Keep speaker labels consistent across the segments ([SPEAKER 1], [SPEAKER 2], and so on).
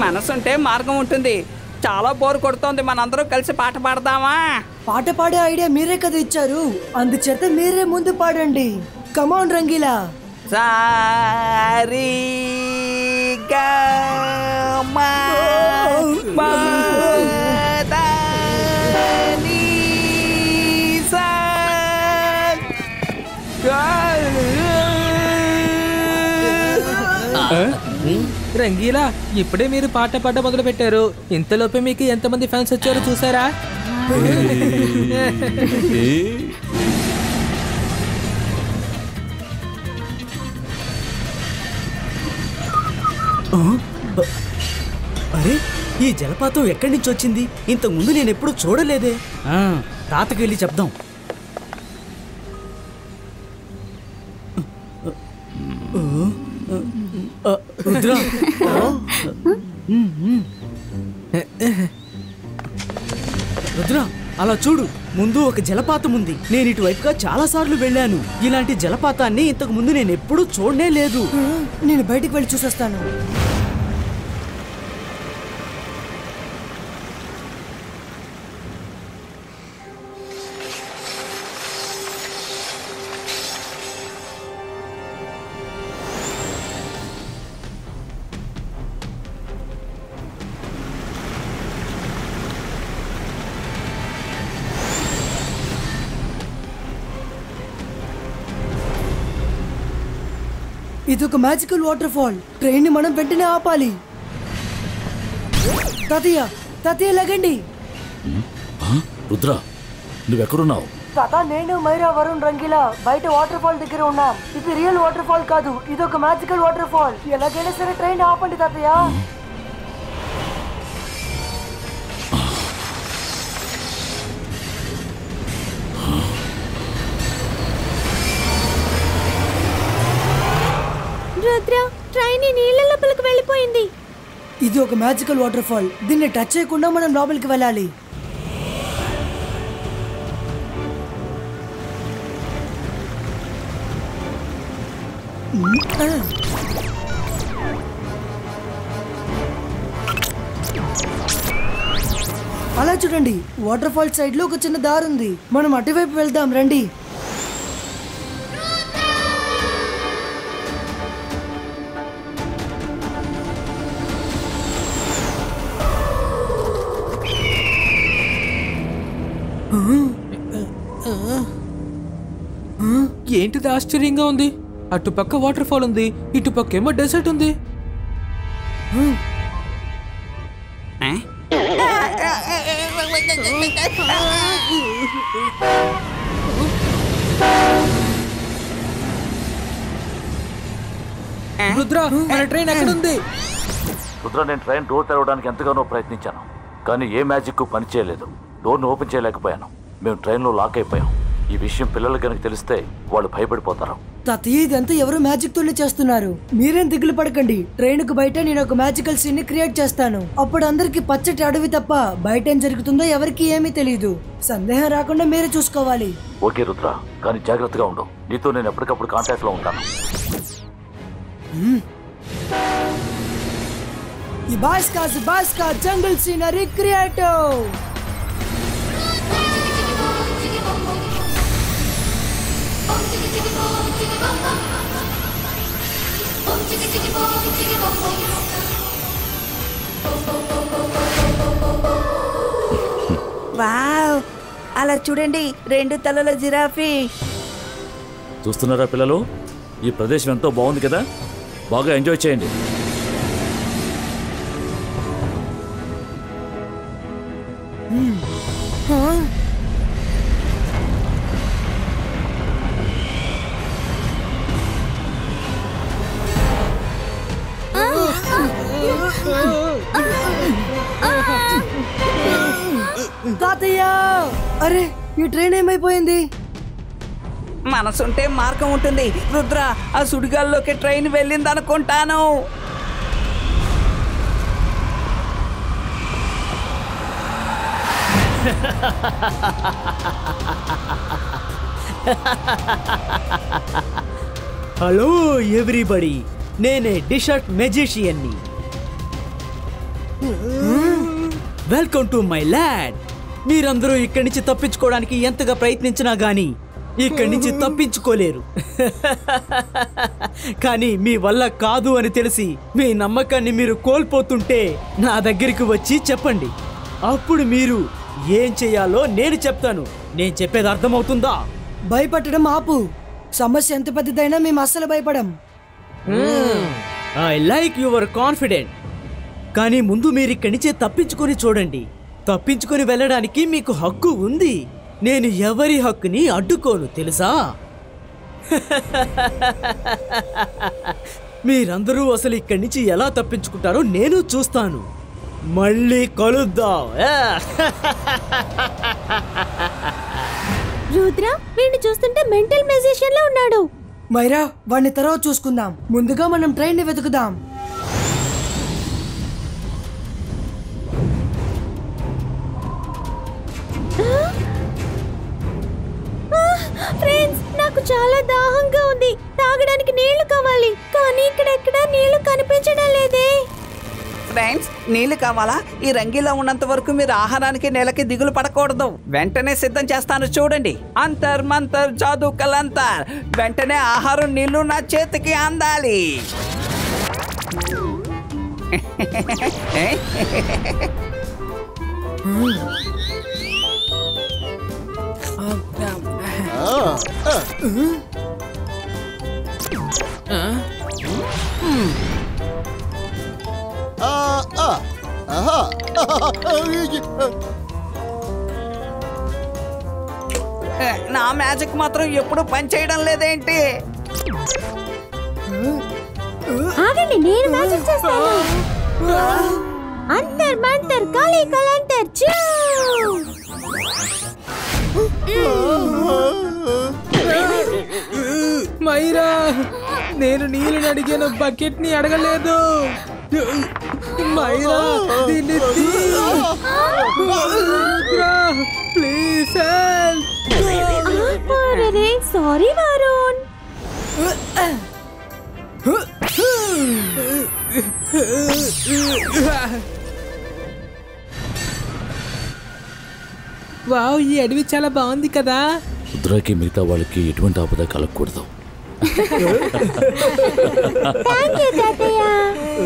[SPEAKER 1] మనసుంటే మార్గం ఉంటుంది. చాలా బోర్ కొడుతోంది, మనందరం కలిసి పాట పాడదామా?
[SPEAKER 2] పాట పాడే ఐడియా మీరే కదా ఇచ్చారు, అందుచేత మీరే ముందు పాడండి. కమాన్ రంగీలా.
[SPEAKER 1] సారీ గా మా పా దా నీ సా
[SPEAKER 3] రంగీలా, ఇప్పుడే మీరు పాట పాడ మొదలు పెట్టారు. ఇంతలోపే మీకు ఎంతమంది ఫ్యాన్స్ వచ్చారో చూసారా?
[SPEAKER 4] అరే, ఈ జలపాతం ఎక్కడి నుంచి వచ్చింది? ఇంతకుముందు నేను ఎప్పుడు చూడలేదే. తాతకి వెళ్ళి చెప్దాం. రుద్రా, రుద్రా అలా చూడు, ముందు ఒక జలపాతం ఉంది. నేను ఇటువైపుగా చాలా సార్లు వెళ్ళాను. ఇలాంటి జలపాతాన్ని ఇంతకు ముందు నేను ఎప్పుడూ చూడనే లేదు.
[SPEAKER 2] నేను బయటికి వెళ్ళి చూసొస్తాను. ఇది ఒక మ్యాజికల్ వాటర్ ఫాల్. ట్రైన్ ని మనం వెంటనే ఆపాలి. తాతయ్య, తాతయ్య లగండి.
[SPEAKER 5] రుద్రా, నువ్వెక్కడున్నావు?
[SPEAKER 2] తాత, నేను మైరా, వరుణ్, రంగీలా బయట వాటర్ ఫాల్ దగ్గర ఉన్నాం. ఇది రియల్ వాటర్ ఫాల్ కాదు, ఇది ఒక మ్యాజికల్ వాటర్ ఫాల్. ఎలాగైనా సరే ట్రైన్ ఆపండి తాతయ్య.
[SPEAKER 6] రుద్ర, ట్రైన్ నీళ్ళ లోపలికి వెళ్ళిపోయింది.
[SPEAKER 2] ఇది ఒక మ్యాజికల్ వాటర్ ఫాల్. దీన్ని టచ్ చేయకుండా మనం లోపలికి వెళ్ళాలి. అలా చూడండి, వాటర్ ఫాల్ సైడ్ లో ఒక చిన్న దారి ఉంది. మనం అటువైపు వెళ్దాం రండి.
[SPEAKER 3] ఏంటిది ఆశ్చర్యంగా ఉంది? అటుపక్క వాటర్ ఫాల్ ఉంది, ఇటుపక్క ఏమో డెజర్ట్ ఉంది. రుద్ర, మన ట్రైన్ ఎక్కడుంది?
[SPEAKER 5] రుద్ర, నేను ట్రైన్ డోర్ తెరవడానికి ఎంతగానో ప్రయత్నించాను, కానీ ఏ మ్యాజిక్ పని చేయలేదు. డోర్ను ఓపెన్ చేయలేకపోయాను. మేము ట్రైన్లో లాక్ అయిపోయాం. ఈ విషయం పిల్లలకి కనుక తెలిస్తే వాళ్ళు భయపడిపోతారు.
[SPEAKER 2] తాతయ్య, ఇదంతా ఎవరు మ్యాజిక్ తోనే చేస్తున్నారు. మీరేం దిగులు పడకండి. ట్రైన్ కు బయట నేను ఒక మ్యాజికల్ సీన్ ని క్రియేట్ చేస్తాను. అప్పుడు అందరికి పచ్చటి అడవి తప్ప బయట ఏం జరుగుతుందో ఎవరికి ఏమీ తెలియదు. సందేహం రాకుండా మీరే చూసుకోవాలి.
[SPEAKER 5] ఓకే రుద్ర, కానీ జాగ్రత్తగా ఉండు. నీతో నేను ఎప్పటికప్పుడు కాంటాక్ట్ లో ఉంటాను.
[SPEAKER 2] ఇబాస్కా జంగల్ సీనరీ క్రియేటివ్.
[SPEAKER 7] వావ్, అలా చూడండి, 2 తలల జిరాఫీ.
[SPEAKER 5] చూస్తున్నారా పిల్లలు? ఈ ప్రదేశం ఎంతో బాగుంది కదా, బాగా ఎంజాయ్ చేయండి.
[SPEAKER 2] తాతయ్య, అరే ఈ ట్రైన్ ఏమైపోయింది?
[SPEAKER 1] మనసుంటే మార్గం ఉంటుంది. రుద్ర, ఆ సుడిగాల్లోకి ట్రైన్ వెళ్ళింది అనుకుంటాను.
[SPEAKER 4] హలో ఎవ్రీబడి, నేనే డిషర్ట్ మెజిషియన్ని. Welcome to my land. మీరందరూ ఇక్కడి నుంచి తప్పించుకోవడానికి ఎంతగా ప్రయత్నించినా గానీ ఇక్కడి నుంచి తప్పించుకోలేరు. కానీ మీ వల్ల కాదు అని తెలిసి మీ నమ్మకాన్ని మీరు కోల్పోతుంటే నా దగ్గరికి వచ్చి చెప్పండి. అప్పుడు మీరు ఏం చేయాలో నేను చెప్తాను. నేను చెప్పేది అర్థమవుతుందా?
[SPEAKER 2] భయపడడం ఆపు. సమస్య ఎంత పెద్దదైనా మేము అస్సలు భయపడం.
[SPEAKER 4] I like your confident. కానీ ముందు మీరు ఇక్కడి నుంచే తప్పించుకొని చూడండి. తప్పించుకొని వెళ్ళడానికి మీకు హక్కు ఉంది. నేను ఎవరి హక్కుని అడ్డుకోను తెలుసా? మీరందరూ అసలు ఇక్కడి నుంచి ఎలా తప్పించుకుంటారో నేను చూస్తాను. మళ్ళీ కలుద్దాం.
[SPEAKER 6] రుద్ర వీడిని చూస్తుంటే మెంటల్ మెజిషియన్ లో ఉన్నాడు.
[SPEAKER 2] మైరా వాడిని తర్వాత చూసుకుందాం. ముందుగా మనం ట్రైన్ ని వెతుకుదాం.
[SPEAKER 6] ఫ్రెండ్స్ నాకు చాలా దాహంగా ఉంది. తాగడానికి నీళ్లు కావాలి. కానీ ఇక్కడ నీళ్లు కనిపించడం లేదే.
[SPEAKER 1] ఫ్రెండ్స్ నీళ్లు కావాలా? ఈ రంగీలో ఉన్నంత వరకు మీరు ఆహారానికి నెలకి దిగులు పడకూడదు. వెంటనే సిద్ధం చేస్తాను చూడండి. అంతర్ మంతర్ జాదు కలంతర్. వెంటనే ఆహారం నీళ్లు నా చేతికి అందాలి. నా మ్యాజిక్ మాత్రం ఎప్పుడు పనిచేయడం లేదేంటి?
[SPEAKER 6] ఆగండి, నేను మ్యాజిక్ చేస్తాను. అంతర్ మంతర్ కాళీ కలంతర్ చూ.
[SPEAKER 3] మైరా, నేను నీళ్ళని అడిగిన బకెట్ ని అడగలేదు. మైరా దీన్ని please help.
[SPEAKER 6] Sorry Varun.
[SPEAKER 3] Wow, ఈ అడవి చాలా బాగుంది కదా.
[SPEAKER 5] రుద్రకి మిగతా వాళ్ళకి ఎటువంటి ఆపద కలగకూడదు.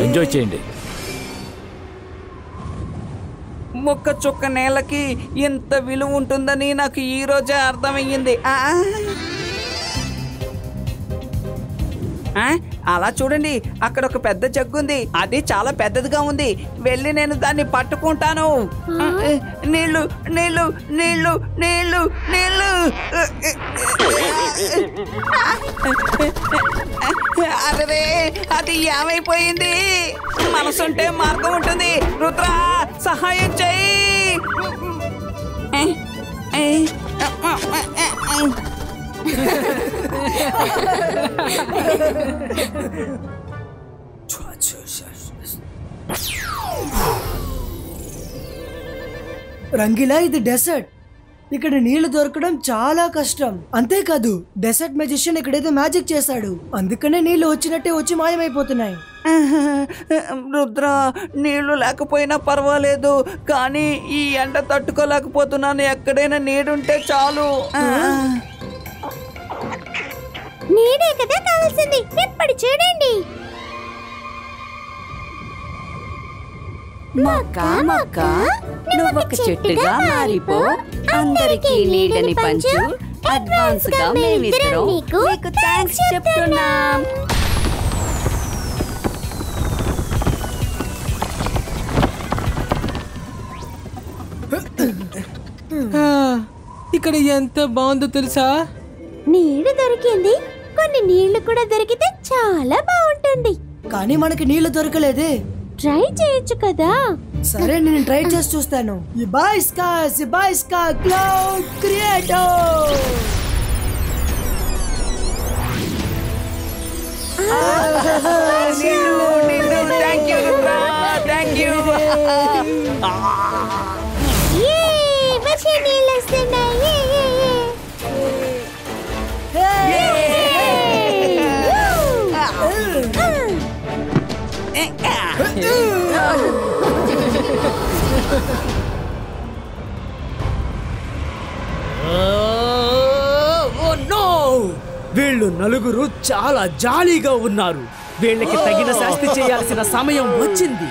[SPEAKER 5] ఎంజాయ్ చేయండి.
[SPEAKER 1] మొక్క చుక్క నేలకి ఇంత విలువ ఉంటుందని నాకు ఈ రోజే అర్థమయ్యింది. అలా చూడండి, అక్కడ ఒక పెద్ద జగ్గు ఉంది. అది చాలా పెద్దదిగా ఉంది. వెళ్ళి నేను దాన్ని పట్టుకుంటాను. నీళ్ళు నీళ్ళు నీళ్ళు నీళ్ళు నీళ్ళు. అరే, అది ఏమైపోయింది? మనసుంటే మార్గం ఉంటుంది. రుద్ర సహాయం చెయ్యి.
[SPEAKER 2] రంగిలా ఇది డెసర్ట్. ఇక్కడ నీళ్లు దొరకడం చాలా కష్టం. అంతేకాదు డెసర్ట్ మెజిషియన్ ఇక్కడేదో మ్యాజిక్ చేశాడు. అందుకనే నీళ్లు వచ్చినట్టే వచ్చి మాయమైపోతున్నాయి.
[SPEAKER 1] రుద్ర, నీళ్లు లేకపోయినా పర్వాలేదు, కానీ ఈ ఎండ తట్టుకోలేకపోతున్నాను. ఎక్కడైనా నీడుంటే చాలు.
[SPEAKER 6] నీడే కదా కావాల్సింది. ఇప్పుడు చూడండి.
[SPEAKER 7] మొక్క మొక్క నువ్వొక చెట్టుగా మారిపో, అందరికీ నీడని పంచు. అడ్వాన్స్ గా మేమిద్దరం నీకు థాంక్స్ చెప్తున్నాం.
[SPEAKER 3] ఇక్కడ ఎంత బాగుందో తెలుసా?
[SPEAKER 6] నీళ్లు దొరికింది. కొన్ని నీళ్లు కూడా దొరికితే చాలా బాగుంటుంది.
[SPEAKER 2] కానీ మనకి నీళ్లు దొరకలేదే.
[SPEAKER 6] ట్రై చేయొచ్చు కదా.
[SPEAKER 2] సరే, నేను ట్రై చేసి చూస్తాను. ఇబాయిస్కా క్లౌడ్ క్రియేటర్.
[SPEAKER 6] నీళ్ళు వస్తున్నాయి.
[SPEAKER 4] వీళ్ళు నలుగురు చాలా జాలీగా ఉన్నారు. వీళ్ళకి తగిన శాస్తి చేయాల్సిన సమయం వచ్చింది.